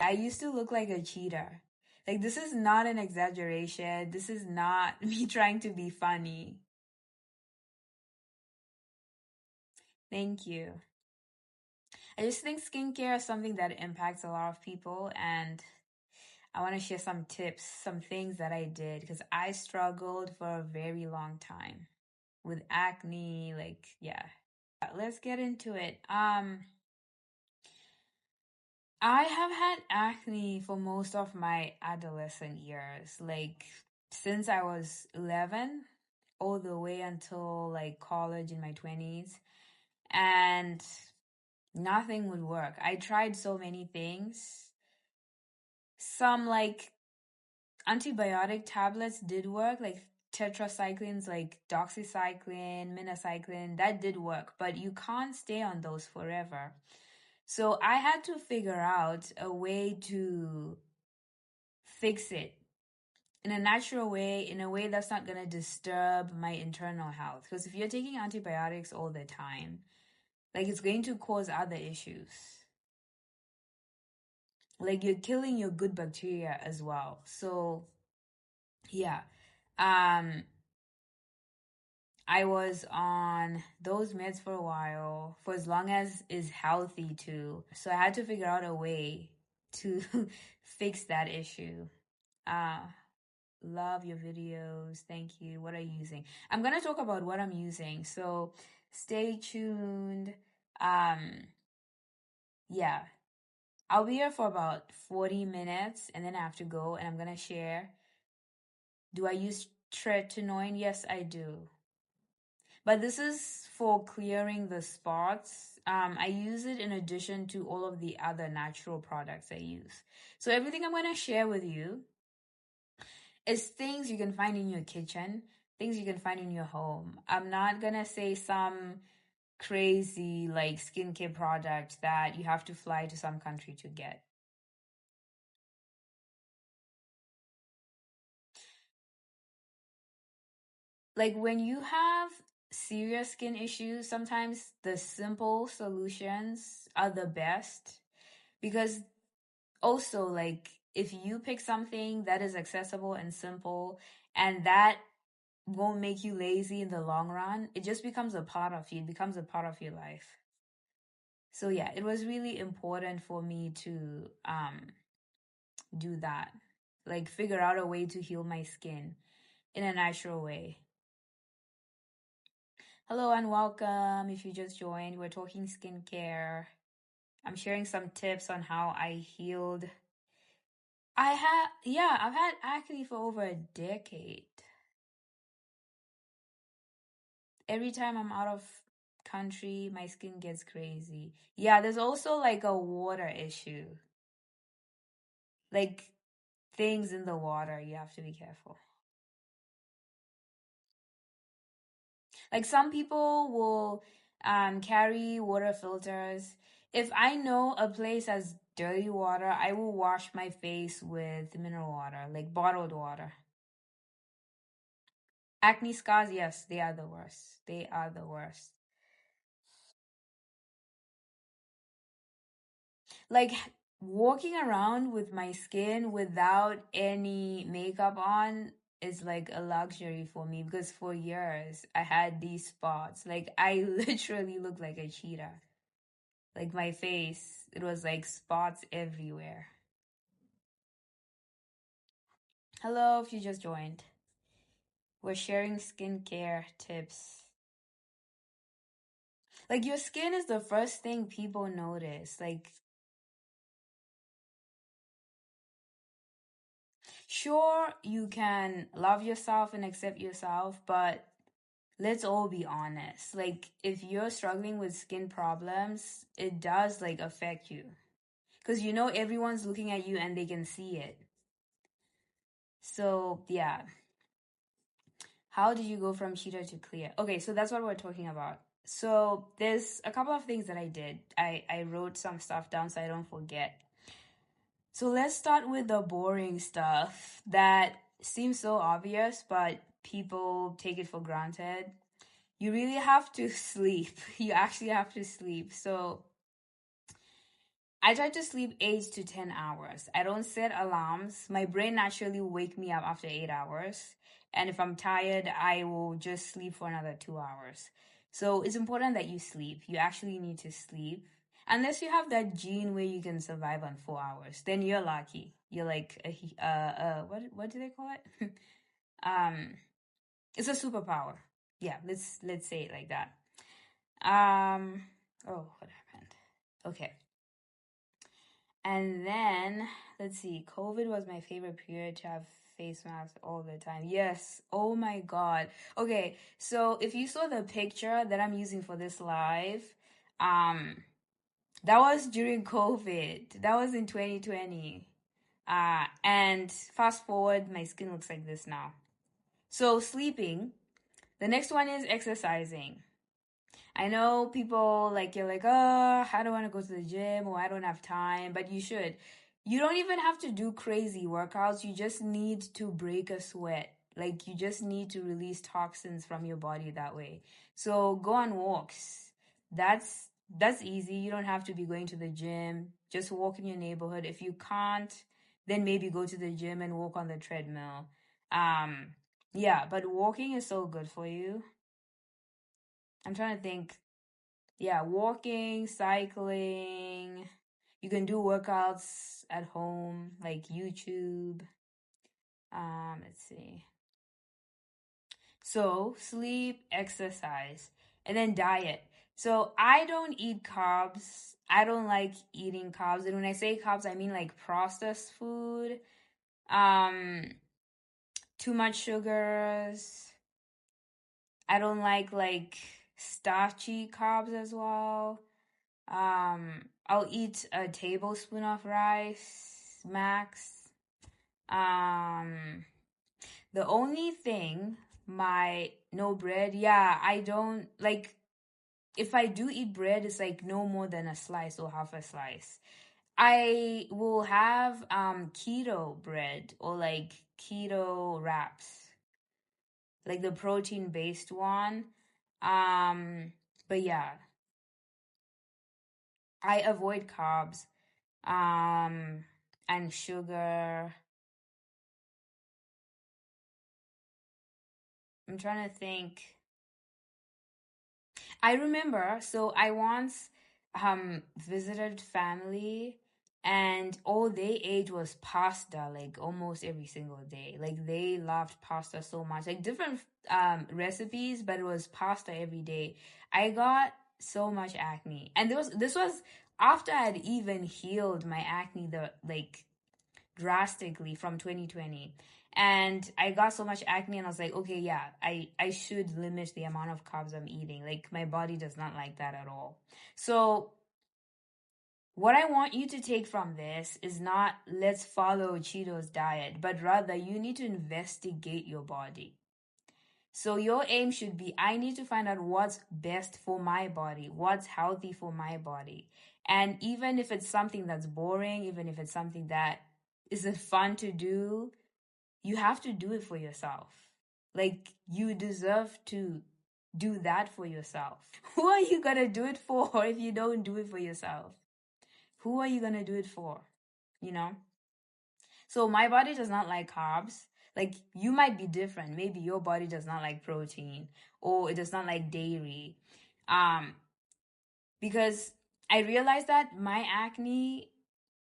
I used to look like a cheetah. Like, this is not an exaggeration. This is not me trying to be funny. Thank you. I just think skincare is something that impacts a lot of people, and I want to share some tips, some things that I did, because I struggled for a very long time with acne. Like, yeah. Let's get into it. I have had acne for most of my adolescent years, like since I was 11 all the way until like college in my 20s, and nothing would work. I tried so many things. Some like antibiotic tablets did work, like tetracyclines, like doxycycline, minocycline, that did work, but you can't stay on those forever. So I had to figure out a way to fix it in a natural way, in a way that's not going to disturb my internal health. Because if you're taking antibiotics all the time, like it's going to cause other issues. Like you're killing your good bacteria as well. So, yeah. I was on those meds for a while, for as long as is healthy too. So I had to figure out a way to fix that issue. Uh, love your videos. Thank you. What are you using? I'm gonna talk about what I'm using, so stay tuned. Yeah. I'll be here for about 40 minutes and then I have to go and I'm gonna share. Do I use tretinoin? Yes, I do. But this is for clearing the spots. I use it in addition to all of the other natural products I use. So everything I'm going to share with you is things you can find in your kitchen, things you can find in your home. I'm not going to say some crazy like skincare product that you have to fly to some country to get. Like when you have serious skin issues, sometimes the simple solutions are the best, because also like if you pick something that is accessible and simple and that won't make you lazy in the long run, it just becomes a part of you. It becomes a part of your life. So yeah, it was really important for me to do that. Like figure out a way to heal my skin in a natural way. Hello and welcome. If you just joined, we're talking skincare. I'm sharing some tips on how I healed. I've had acne for over a decade. Every time I'm out of country, my skin gets crazy. Yeah, there's also like a water issue. Like things in the water, you have to be careful. Like some people will carry water filters. If I know a place has dirty water, I will wash my face with mineral water, like bottled water. Acne scars, yes, they are the worst. They are the worst. Like walking around with my skin without any makeup on is like a luxury for me, because for years I had these spots. Like I literally looked like a cheetah. Like my face, it was like spots everywhere. Hello, if you just joined. We're sharing skincare tips. Like your skin is the first thing people notice. Like, sure, you can love yourself and accept yourself, but let's all be honest. Like, if you're struggling with skin problems, it does like affect you. Because you know everyone's looking at you and they can see it. So, yeah. How did you go from cheetah to clear? Okay, so that's what we're talking about. So, there's a couple of things that I did. I wrote some stuff down so I don't forget. So, let's start with the boring stuff that seems so obvious, but people take it for granted. You really have to sleep. You actually have to sleep. So I try to sleep 8 to 10 hours. I don't set alarms. My brain naturally will wake me up after 8 hours. And if I'm tired, I will just sleep for another 2 hours. So it's important that you sleep. You actually need to sleep. Unless you have that gene where you can survive on 4 hours, then you're lucky. You're like what do they call it? um, it's a superpower. Yeah, let's say it like that. Oh, what happened? Okay. And then, let's see, COVID was my favorite period to have face masks all the time. Yes. Oh my God. Okay. So if you saw the picture that I'm using for this live, um, that was during COVID. That was in 2020. And fast forward, my skin looks like this now. So sleeping. The next one is exercising. I know people like you're like, oh, I don't want to go to the gym or I don't have time, but you should. You don't even have to do crazy workouts. You just need to break a sweat. Like you just need to release toxins from your body that way. So go on walks. That's easy. You don't have to be going to the gym. Just walk in your neighborhood. If you can't, then maybe go to the gym and walk on the treadmill. Yeah, but walking is so good for you. I'm trying to think. Yeah, walking, cycling. You can do workouts at home, like YouTube. Let's see. So, sleep, exercise, and then diet. So, I don't eat carbs. I don't like eating carbs. And when I say carbs, I mean like processed food. Too much sugars. I don't like starchy carbs as well. I'll eat a tablespoon of rice max. The only thing, no bread. Yeah, I don't like. If I do eat bread, it's like no more than a slice or half a slice. I will have keto bread or like keto wraps, like the protein based one. But yeah, I avoid carbs and sugar. I'm trying to think. I remember, so I once visited family and all they ate was pasta like almost every single day. Like they loved pasta so much. Like different recipes, but it was pasta every day. I got so much acne. And this was after I'd even healed my acne drastically from 2020. And I got so much acne and I was like, okay, yeah, I should limit the amount of carbs I'm eating. Like my body does not like that at all. So what I want you to take from this is not let's follow Cheeto's diet, but rather you need to investigate your body. So your aim should be, I need to find out what's best for my body, what's healthy for my body. And even if it's something that's boring, even if it's something that isn't fun to do, you have to do it for yourself. Like you deserve to do that for yourself. Who are you gonna do it for if you don't do it for yourself? Who are you gonna do it for? You know? So my body does not like carbs. Like you might be different. Maybe your body does not like protein or it does not like dairy. Because I realized that my acne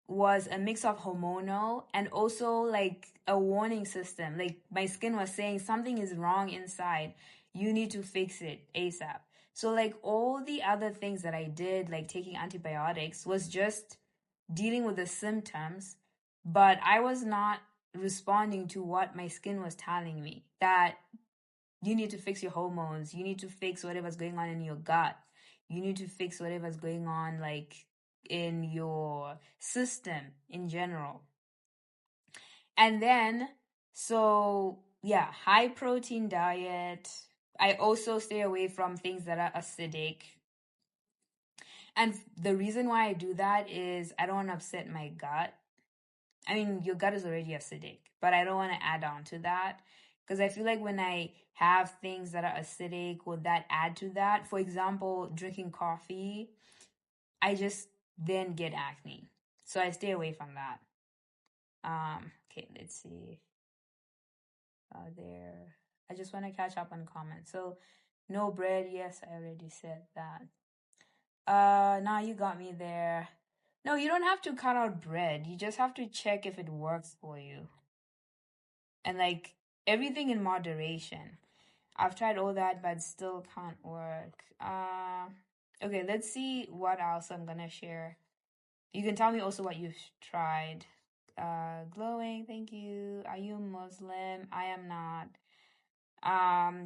was a mix of hormonal and also like a warning system. Like my skin was saying something is wrong inside. You need to fix it ASAP. So like all the other things that I did, like taking antibiotics, was just dealing with the symptoms, but I was not responding to what my skin was telling me, that you need to fix your hormones, you need to fix whatever's going on in your gut, you need to fix whatever's going on like in your system in general. And then, so yeah, high protein diet. I also stay away from things that are acidic. And the reason why I do that is I don't want to upset my gut. I mean, your gut is already acidic, but I don't want to add on to that because I feel like when I have things that are acidic or that add to that, for example, drinking coffee, I just then get acne. So I stay away from that. Okay, let's see. There. I just want to catch up on comments. So, no bread. Yes, I already said that. Now you got me there. No, you don't have to cut out bread. You just have to check if it works for you. And like everything in moderation. I've tried all that, but still can't work. Okay, let's see what else I'm gonna share. You can tell me also what you've tried. Glowing, thank you. Are you Muslim? I am not.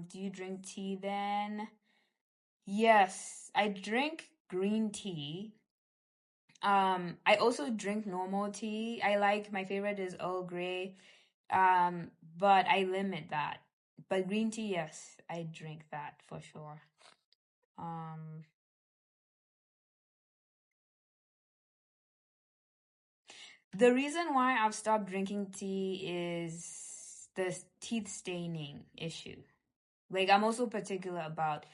Do you drink tea then? Yes, I drink green tea. I also drink normal tea. My favorite is Earl Grey. But I limit that. But green tea, yes, I drink that for sure. The reason why I've stopped drinking tea is the teeth staining issue. Like, I'm also particular about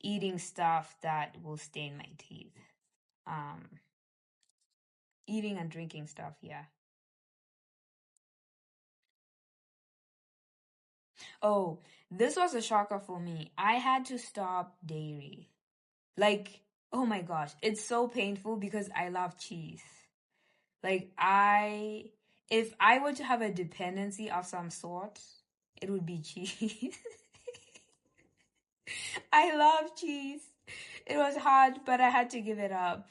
eating stuff that will stain my teeth. Eating and drinking stuff, yeah. Oh, this was a shocker for me. I had to stop dairy. Like, oh my gosh, it's so painful because I love cheese. Like, if I were to have a dependency of some sort, it would be cheese. I love cheese. It was hard, but I had to give it up.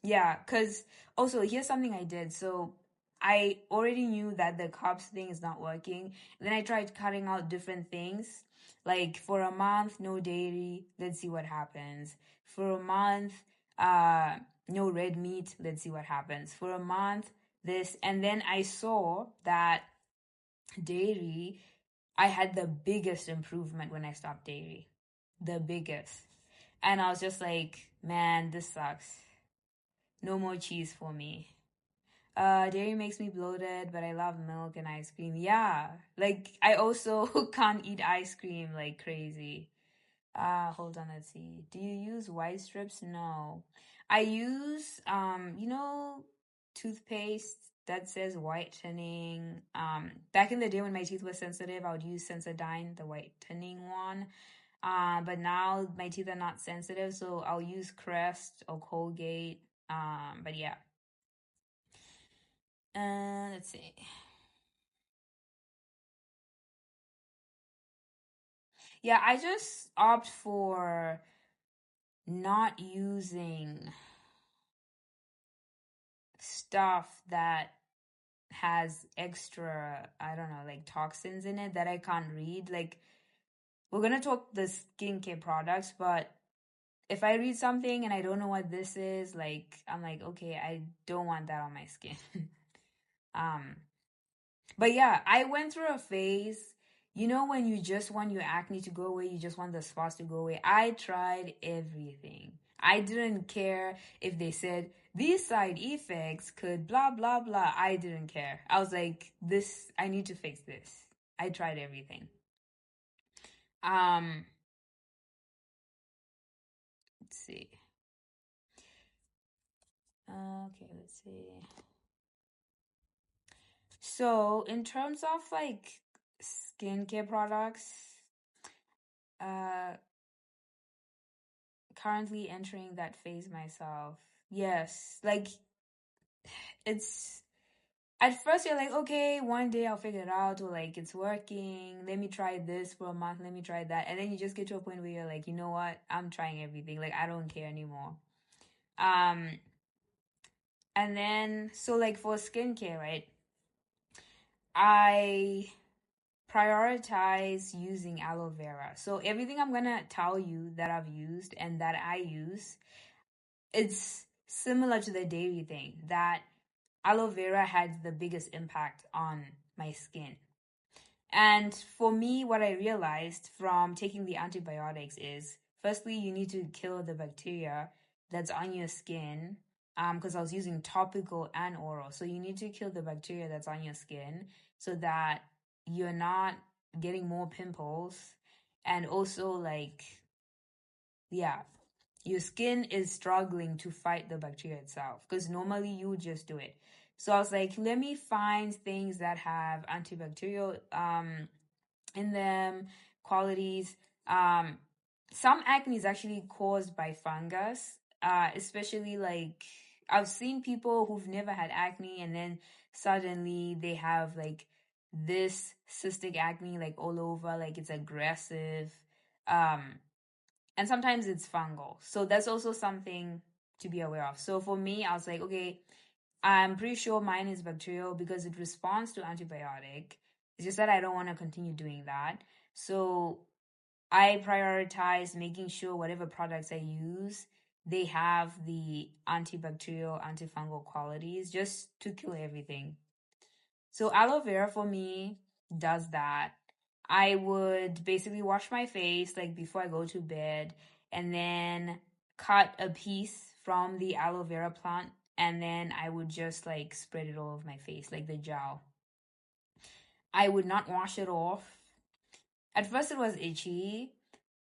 Yeah, because also here's something I did. So I already knew that the carbs thing is not working. Then I tried cutting out different things. Like for a month, no dairy. Let's see what happens. For a month, no red meat. Let's see what happens. For a month, this. And then I saw that dairy, I had the biggest improvement when I stopped dairy. The biggest. And I was just like, man, this sucks. No more cheese for me. Dairy makes me bloated, but I love milk and ice cream. Yeah. Like, I also can't eat ice cream like crazy. Hold on, let's see. Do you use white strips? No. I use, toothpaste that says whitening. Back in the day when my teeth were sensitive, I would use Sensodyne, the whitening one. But now my teeth are not sensitive, so I'll use Crest or Colgate. But yeah. Let's see. Yeah, I just opt for not using stuff that has extra, I don't know, like toxins in it that I can't read. Like, we're gonna talk the skincare products, but if I read something and I don't know what this is, like, I'm like, okay, I don't want that on my skin. um, but yeah, I went through a phase, when you just want your acne to go away, you just want the spots to go away. I tried everything. I didn't care if they said these side effects could blah, blah, blah. I didn't care. I was like, I need to fix this. I tried everything. Um, let's see. Okay, let's see. So, in terms of like skincare products, uh, currently entering that phase myself. Yes, like it's at first you're like, okay, one day I'll figure it out, or like it's working. Let me try this for a month. Let me try that, and then you just get to a point where you're like, you know what? I'm trying everything. Like I don't care anymore. Um, and then so like for skincare, right? I prioritize using aloe vera. So everything I'm gonna tell you that I've used and that I use, it's similar to the dairy thing, that aloe vera had the biggest impact on my skin. And for me, what I realized from taking the antibiotics is, firstly, you need to kill the bacteria that's on your skin. Because I was using topical and oral. So you need to kill the bacteria that's on your skin so that you're not getting more pimples. And also, like, yeah, your skin is struggling to fight the bacteria itself, because normally you would just do it. So I was like, let me find things that have antibacterial in them, qualities. Um, some acne is actually caused by fungus, especially like I've seen people who've never had acne and then suddenly they have like this cystic acne like all over, like it's aggressive. Um, and sometimes it's fungal. So that's also something to be aware of. So for me, I was like, okay, I'm pretty sure mine is bacterial because it responds to antibiotic. It's just that I don't want to continue doing that. So I prioritize making sure whatever products I use, they have the antibacterial, antifungal qualities just to kill everything. So aloe vera for me does that. I would basically wash my face like before I go to bed and then cut a piece from the aloe vera plant and then I would just like spread it all over my face like the gel. I would not wash it off. At first it was itchy,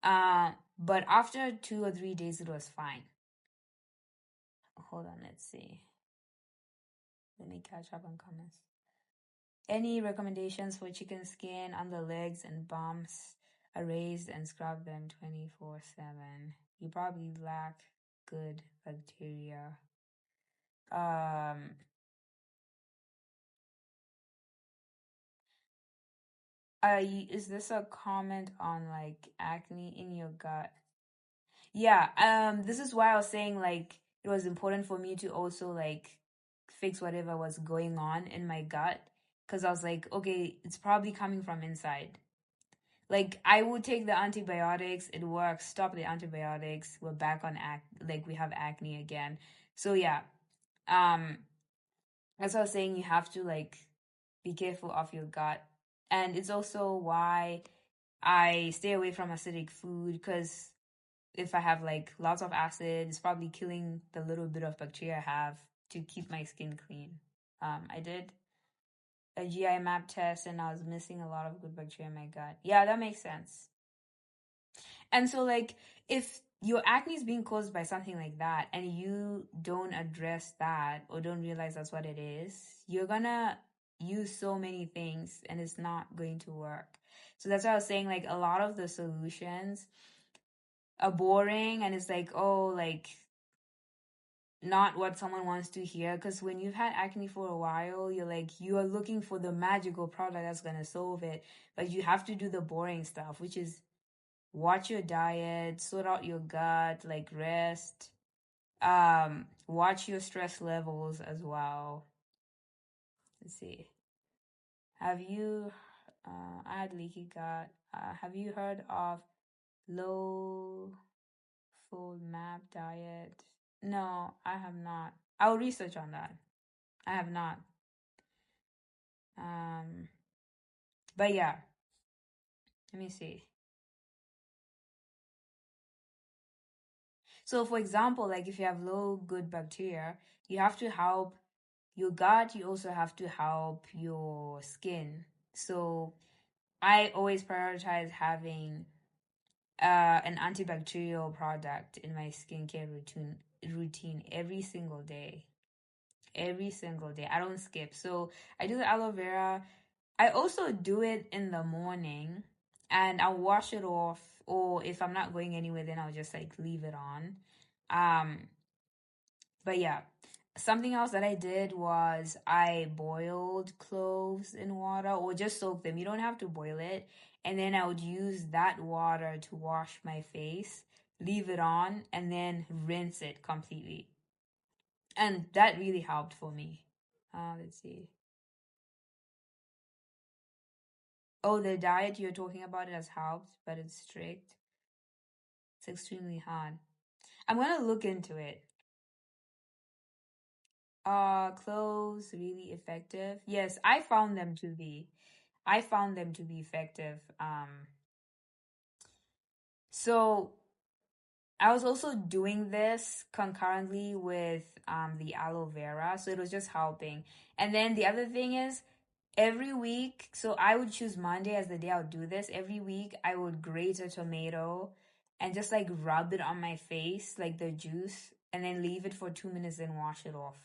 but after 2 or 3 days it was fine. Hold on, let's see. Let me catch up on comments. Any recommendations for chicken skin on the legs and bumps? Erase and scrub them 24/7. You probably lack good bacteria. Um, is this a comment on like acne in your gut? Yeah, this is why I was saying like it was important for me to also like fix whatever was going on in my gut because I was like, okay, it's probably coming from inside. Like I would take the antibiotics, it works, stop the antibiotics, we're back on like we have acne again. So yeah, um that's what I was saying, you have to like be careful of your gut. And it's also why I stay away from acidic food because if I have like lots of acid, it's probably killing the little bit of bacteria I have to keep my skin clean. I did a GI map test and I was missing a lot of good bacteria in my gut. Yeah, that makes sense. And so, like, if your acne is being caused by something like that and you don't address that or don't realize that's what it is, you're gonna use so many things and it's not going to work. So that's why I was saying, like, a lot of the solutions are boring and it's like, oh, like, not what someone wants to hear. Because when you've had acne for a while, you're like, you are looking for the magical product that's gonna solve it. But you have to do the boring stuff, which is watch your diet, sort out your gut, like rest, watch your stress levels as well. Let's see. Have you, I had leaky gut. Have you heard of low food map diet? No, I have not. I'll research on that. I have not. Um, but yeah, let me see. So, for example, like if you have low good bacteria, you have to help your gut, you also have to help your skin. So I always prioritize having an antibacterial product in my skincare routine every single day. Every single day. I don't skip. So I do the aloe vera. I also do it in the morning and I'll wash it off, or if I'm not going anywhere then I'll just like leave it on. Um But yeah, something else that I did was I boiled cloves in water or just soak them. You don't have to boil it. And then I would use that water to wash my face, leave it on, and then rinse it completely. And that really helped for me. Let's see. Oh, the diet you're talking about, it has helped, but it's strict. It's extremely hard. I'm gonna look into it. Cloves really effective? Yes, I found them to be. I found them to be effective. So I was also doing this concurrently with the aloe vera, so it was just helping. And then the other thing is every week, so I would choose Monday as the day I would do this. Every week I would grate a tomato and just like rub it on my face, like the juice, and then leave it for 2 minutes and wash it off.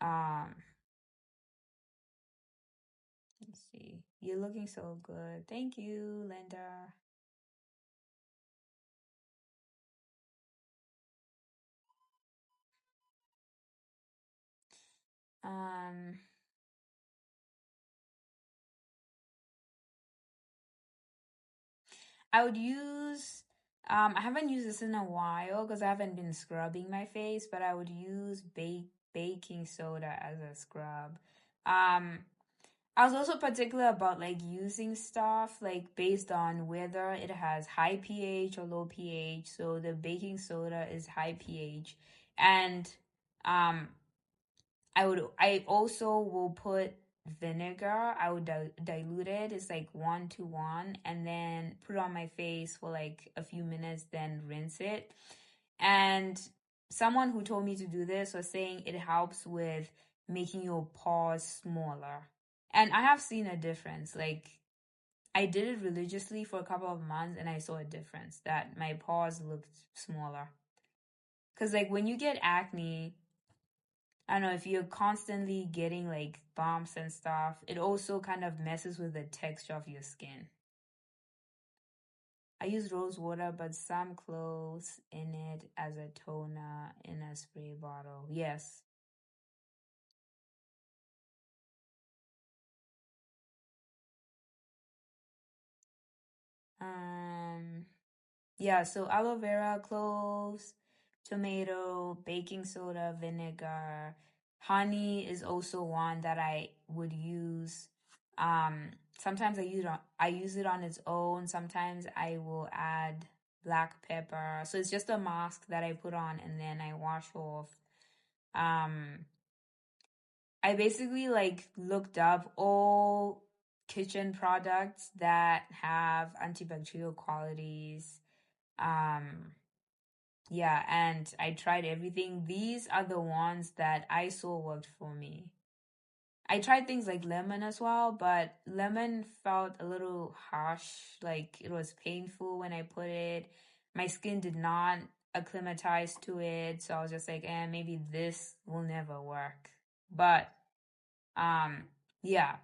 Um, let's see. You're looking so good. Thank you, Linda. Um, I would use, I haven't used this in a while because I haven't been scrubbing my face, but I would use baking soda as a scrub. Um, I was also particular about like using stuff like based on whether it has high pH or low pH. So the baking soda is high pH, and um, I also will put vinegar. I would dilute it. It's like 1 to 1, and then put it on my face for like a few minutes, then rinse it. And someone who told me to do this was saying it helps with making your pores smaller. And I have seen a difference. Like I did it religiously for a couple of months and I saw a difference that my pores looked smaller. Cuz like when you get acne, I don't know, if you're constantly getting like bumps and stuff, it also kind of messes with the texture of your skin. I use rose water, but some clothes in it as a toner in a spray bottle. Yes. Um, yeah, so aloe vera, cloves, tomato, baking soda, vinegar. Honey is also one that I would use. Sometimes I use it on its own. Sometimes I will add black pepper. So it's just a mask that I put on and then I wash off. Um, I basically like looked up all kitchen products that have antibacterial qualities. Um, yeah, and I tried everything. These are the ones that I saw worked for me. I tried things like lemon as well, but lemon felt a little harsh, like it was painful when I put it. My skin did not acclimatize to it, so I was just like, maybe this will never work. But um, yeah,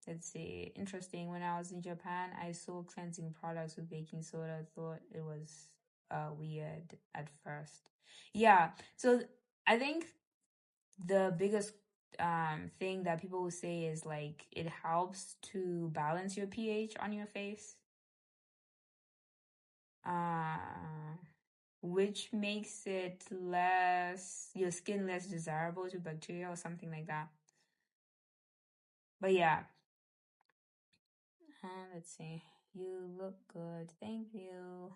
let's see. Interesting. When I was in Japan, I saw cleansing products with baking soda. I thought it was weird at first. Yeah. So I think the biggest thing that people will say is like it helps to balance your pH on your face. Uh, which makes it less your skin less desirable to bacteria or something like that. But yeah, let's see. You look good. Thank you.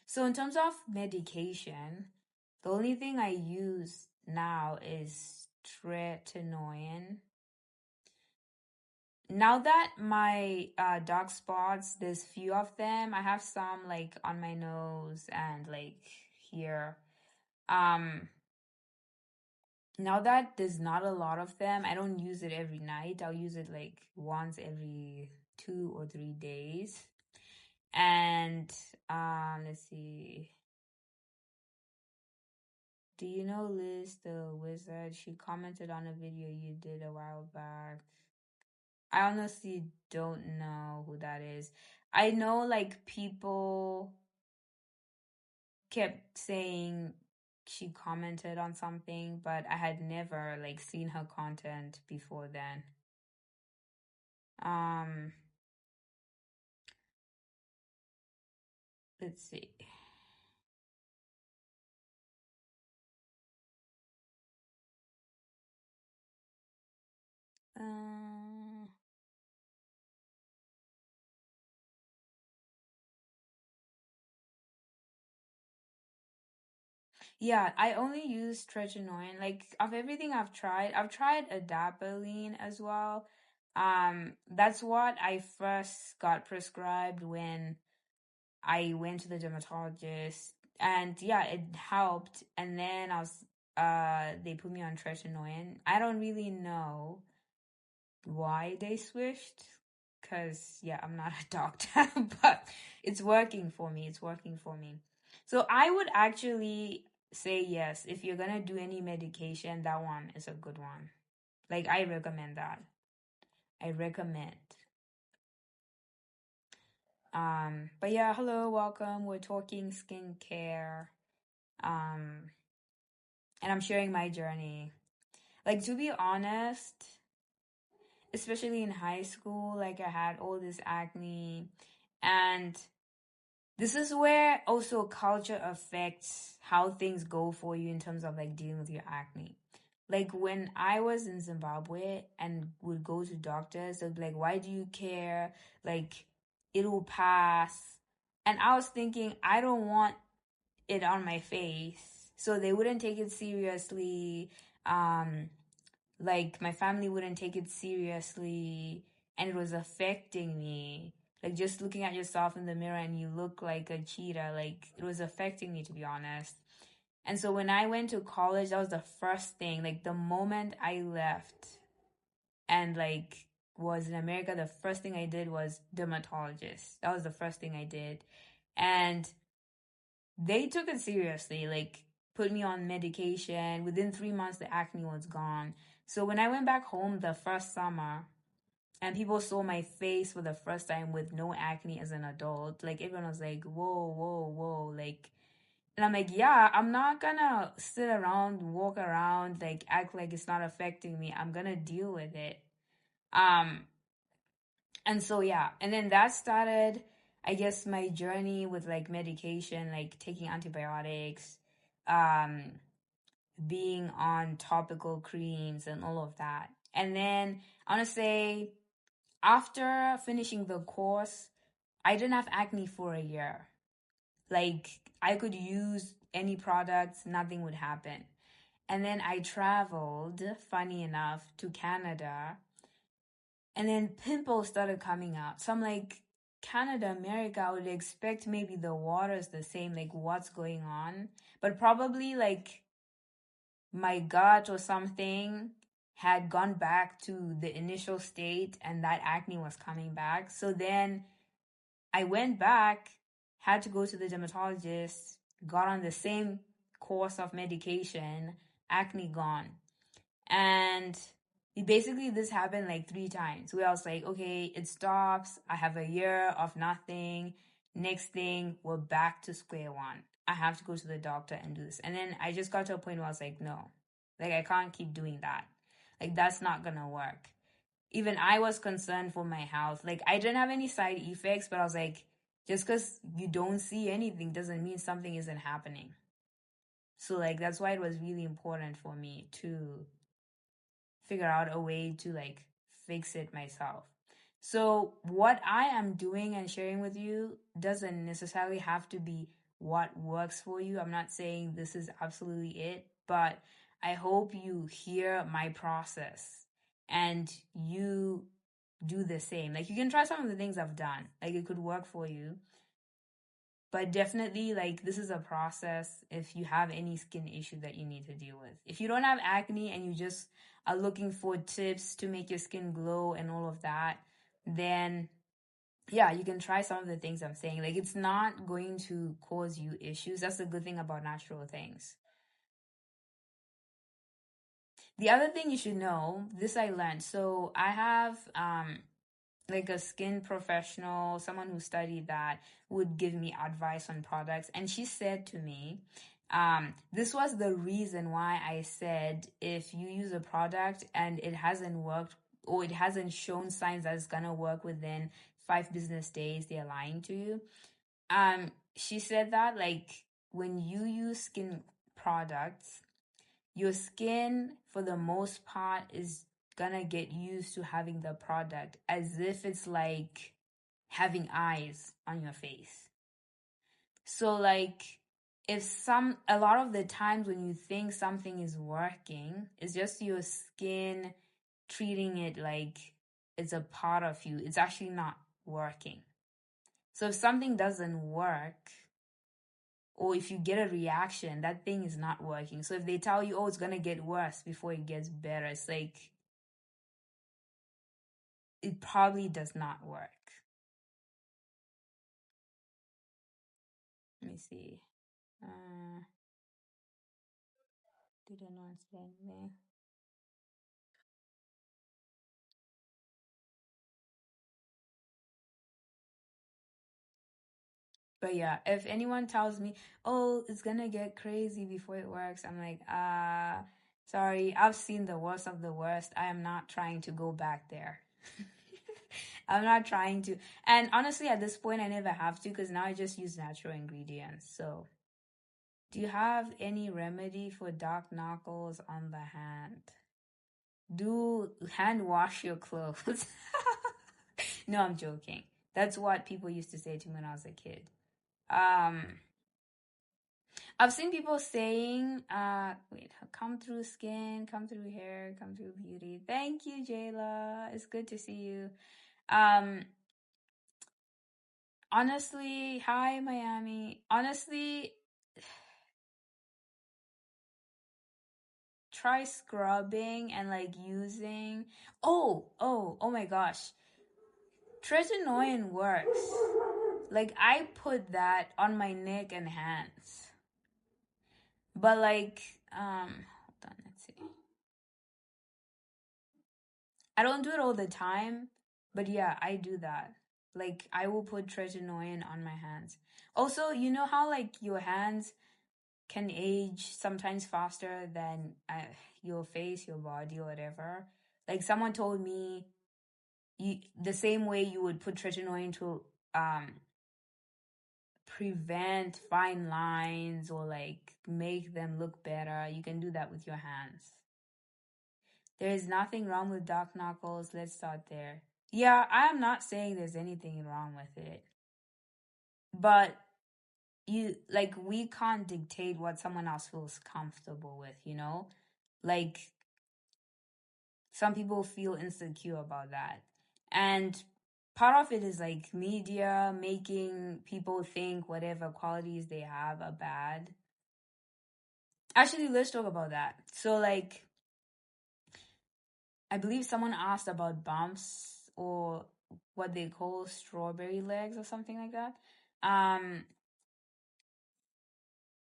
So, in terms of medication, the only thing I use now is tretinoin. Now that my dark spots, there's few of them. I have some like on my nose and like here. Um, Now that there's not a lot of them, I don't use it every night. I'll use it like once every 2 or 3 days. And let's see. Do you know Liz the Wizard? She commented on a video you did a while back. I honestly don't know who that is. I know like people kept saying she commented on something, but I had never like seen her content before then. Um, let's see. Uh, yeah, I only use tretinoin. Like of everything I've tried adapalene as well. That's what I first got prescribed when I went to the dermatologist. And yeah, it helped. And then they put me on tretinoin. I don't really know why they switched, because yeah, I'm not a doctor, but it's working for me. It's working for me. So I would actually say yes, if you're gonna do any medication, that one is a good one. Like, I recommend that. I recommend. But yeah, hello, welcome. We're talking skincare. Um, and I'm sharing my journey. Like, to be honest, especially in high school, like, I had all this acne, and this is where also culture affects how things go for you in terms of like dealing with your acne. Like, when I was in Zimbabwe and would go to doctors, they'd be like, why do you care? Like, it'll pass. And I was thinking, I don't want it on my face. So they wouldn't take it seriously. Um, like, my family wouldn't take it seriously, and it was affecting me. Like, just looking at yourself in the mirror and you look like a cheetah, like, it was affecting me, to be honest. And so when I went to college, that was the first thing. Like, the moment I left and like was in America, the first thing I did was dermatologist. That was the first thing I did. And they took it seriously, like, put me on medication. Within 3 months, the acne was gone. So when I went back home the first summer and people saw my face for the first time with no acne as an adult, like, everyone was like, whoa, whoa, whoa. Like, and I'm like, yeah, I'm not gonna sit around, walk around, like, act like it's not affecting me. I'm gonna deal with it. Um, and so, yeah. And then that started, I guess, my journey with like medication, like taking antibiotics, um, being on topical creams and all of that. And then I want to say, after finishing the course, I didn't have acne for a year. Like, I could use any products, nothing would happen. And then I traveled, funny enough, to Canada, and then pimples started coming out. So I'm like, Canada, America, I would expect maybe the water is the same, like, what's going on? But probably like my gut or something had gone back to the initial state and that acne was coming back. So then I went back, had to go to the dermatologist, got on the same course of medication, acne gone. And basically this happened like 3 times where I was like, okay, it stops. I have a year of nothing. Next thing, we're back to square one. I have to go to the doctor and do this. And then I just got to a point where I was like, no, like, I can't keep doing that. Like, that's not gonna work. Even I was concerned for my health. Like, I didn't have any side effects, but I was like, just because you don't see anything doesn't mean something isn't happening. So, like, that's why it was really important for me to figure out a way to like fix it myself. So what I am doing and sharing with you doesn't necessarily have to be what works for you. I'm not saying this is absolutely it, but I hope you hear my process and you do the same. Like, you can try some of the things I've done. Like, it could work for you. But definitely, like, this is a process if you have any skin issue that you need to deal with. If you don't have acne and you just are looking for tips to make your skin glow and all of that, then yeah, you can try some of the things I'm saying. Like, it's not going to cause you issues. That's the good thing about natural things. The other thing you should know, this I learned. So I have like a skin professional, someone who studied that, would give me advice on products. And she said to me, this was the reason why I said, if you use a product and it hasn't worked or it hasn't shown signs that it's gonna work within 5 business days, they're lying to you. She said that, like, when you use skin products, your skin, for the most part, is gonna get used to having the product as if it's like having eyes on your face. So, like, a lot of the times when you think something is working, it's just your skin treating it like it's a part of you. It's actually not working. So if something doesn't work, or if you get a reaction, that thing is not working. So if they tell you, oh, it's gonna get worse before it gets better, it's like it probably does not work. Let me see. Didn't understand me. But yeah, if anyone tells me, oh, it's gonna get crazy before it works, I'm like, sorry, I've seen the worst of the worst. I am not trying to go back there. I'm not trying to. And honestly, at this point, I never have to because now I just use natural ingredients. So, do you have any remedy for dark knuckles on the hand? Do hand wash your clothes. No, I'm joking. That's what people used to say to me when I was a kid. Um, I've seen people saying, wait, come through skin, come through hair, come through beauty. Thank you, Jayla. It's good to see you. Um, honestly, hi, Miami. Honestly, try scrubbing and like using. Oh my gosh. Tretinoin works. Like, I put that on my neck and hands. But like, hold on, let's see. I don't do it all the time, but yeah, I do that. Like, I will put tretinoin on my hands. Also, you know how like your hands can age sometimes faster than your face, your body, or whatever. Like someone told me, the same way you would put tretinoin to prevent fine lines or like make them look better, you can do that with your hands. There is nothing wrong with dark knuckles. Let's start there. Yeah, I'm not saying there's anything wrong with it. But we can't dictate what someone else feels comfortable with, you know? Like, some people feel insecure about that. And part of it is like media making people think whatever qualities they have are bad. Actually, let's talk about that. So, like, I believe someone asked about bumps or what they call strawberry legs or something like that. Um,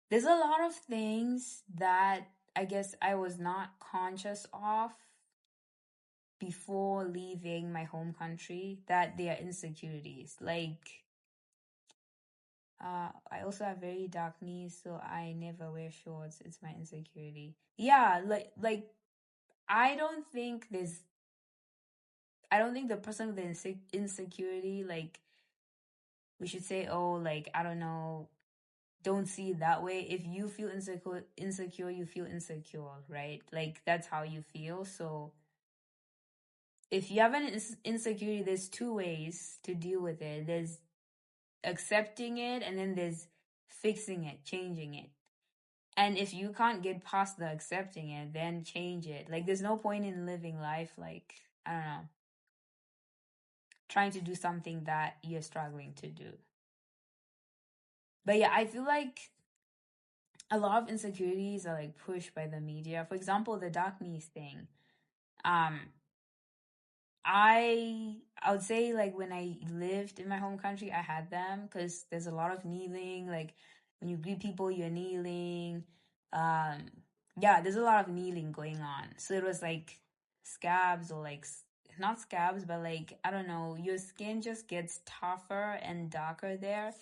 there's a lot of things that I guess I was not conscious of before leaving my home country that they are insecurities. Like, I also have very dark knees, so I never wear shorts. It's my insecurity. Yeah, like I don't think the person with the insecurity, like, we should say, oh, like, I don't know, don't see it that way. If you feel insecure, you feel insecure, right? Like, that's how you feel. So if you have an insecurity, there's two ways to deal with it. There's accepting it, and then there's fixing it, changing it. And if you can't get past the accepting it, then change it. Like, there's no point in living life, like, I don't know, trying to do something that you're struggling to do. But yeah, I feel like a lot of insecurities are like pushed by the media. For example, the dark knees thing. Um, I would say like when I lived in my home country, I had them because there's a lot of kneeling. Like when you greet people, you're kneeling. Um, yeah, there's a lot of kneeling going on. So it was like scabs or like not scabs, but like I don't know, your skin just gets tougher and darker there.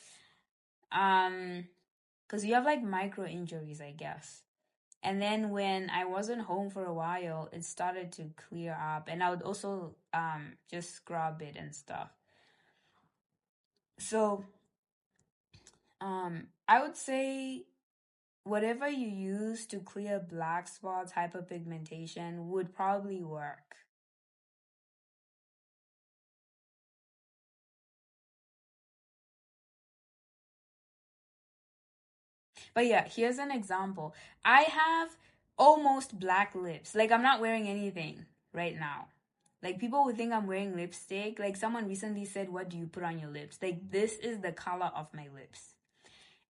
Because you have like micro injuries, I guess. And then when I wasn't home for a while, it started to clear up, and I would also just scrub it and stuff. So I would say whatever you use to clear black spots, hyperpigmentation would probably work. But yeah, here's an example. I have almost black lips. Like, I'm not wearing anything right now. Like, people would think I'm wearing lipstick. Like, someone recently said, what do you put on your lips? Like, this is the color of my lips.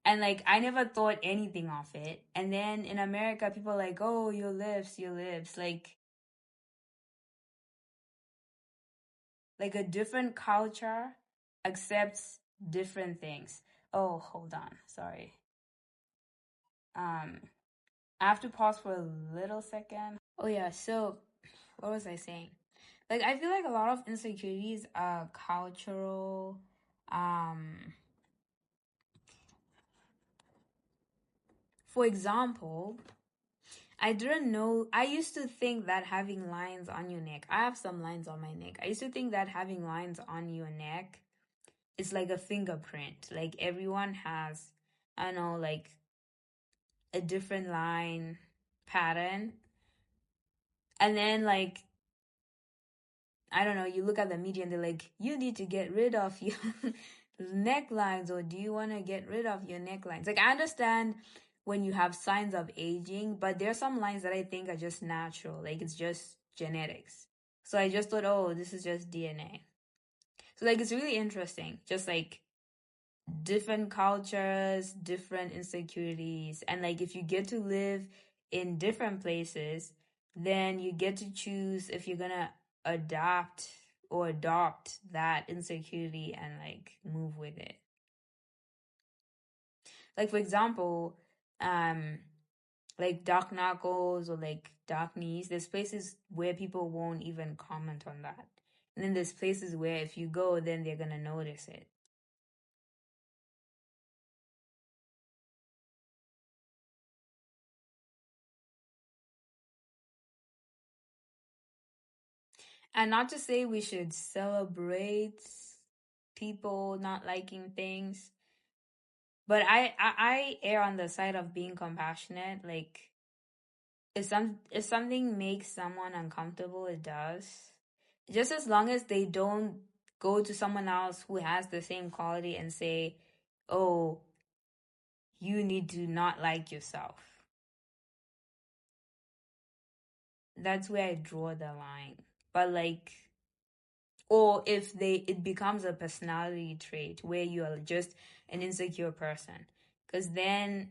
And like I never thought anything of it. And then in America, people are like, oh, your lips, your lips. Like a different culture accepts different things. Oh, hold on. Sorry. Um, I have to pause for a little second. Oh yeah, so what was I saying? Like I feel like a lot of insecurities are cultural. Um, for example, I didn't know. I used to think that having lines on your neck, I have some lines on my neck. I used to think that having lines on your neck is like a fingerprint. Like everyone has, I don't know, like a different line pattern. And then, like, I don't know, you look at the media and they're like, you need to get rid of your necklines, or do you want to get rid of your necklines? Like, I understand when you have signs of aging, but there are some lines that I think are just natural. Like, it's just genetics. So I just thought, oh, this is just DNA. So, like, it's really interesting. Just like different cultures, different insecurities. And like, if you get to live in different places, then you get to choose if you're gonna adapt or adopt that insecurity and like move with it. Like for example, um, like dark knuckles or like dark knees, there's places where people won't even comment on that. And then there's places where if you go, then they're gonna notice it. And not to say we should celebrate people not liking things, but I err on the side of being compassionate. Like if something makes someone uncomfortable, it does. Just as long as they don't go to someone else who has the same quality and say, "Oh, you need to not like yourself." That's where I draw the line. But like, or if it becomes a personality trait where you are just an insecure person, because then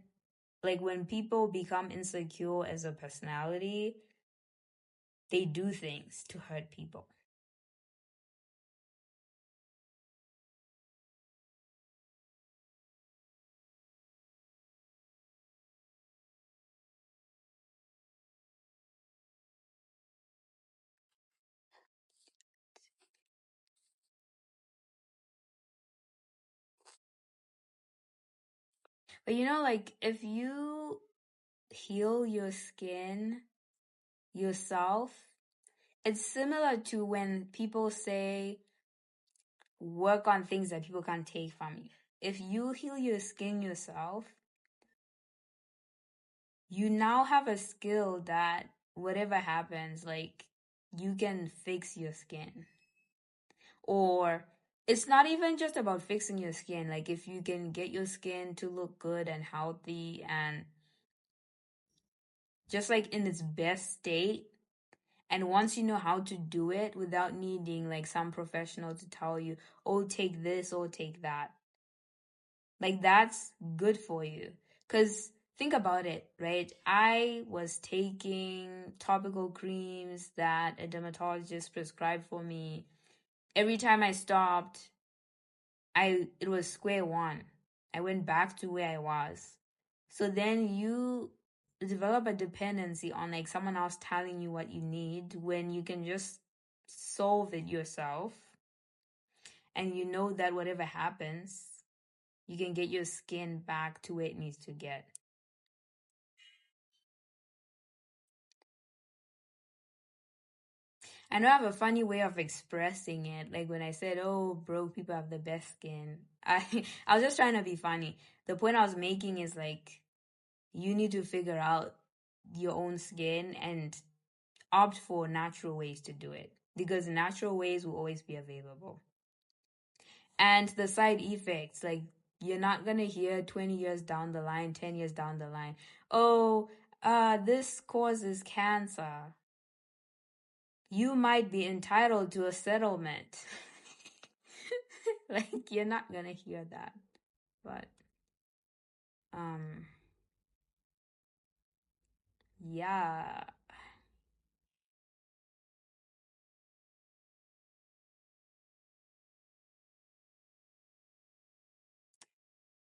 like when people become insecure as a personality, they do things to hurt people. But you know, like if you heal your skin yourself, it's similar to when people say work on things that people can't take from you. If you heal your skin yourself, you now have a skill that whatever happens, like you can fix your skin. Or it's not even just about fixing your skin. Like if you can get your skin to look good and healthy and just like in its best state. And once you know how to do it without needing like some professional to tell you, oh, take this or take that. Like that's good for you. Because think about it, right? I was taking topical creams that a dermatologist prescribed for me. Every time I stopped, it was square one. I went back to where I was. So then you develop a dependency on like someone else telling you what you need when you can just solve it yourself. And you know that whatever happens, you can get your skin back to where it needs to get. I know I have a funny way of expressing it. Like when I said, oh, broke people have the best skin. I was just trying to be funny. The point I was making is like you need to figure out your own skin and opt for natural ways to do it because natural ways will always be available. And the side effects, like you're not going to hear 20 years down the line, 10 years down the line, oh, this causes cancer. You might be entitled to a settlement. Like you're not going to hear that. But Um, yeah,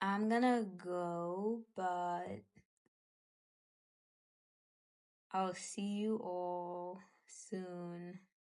I'm gonna go, but I'll see you all soon.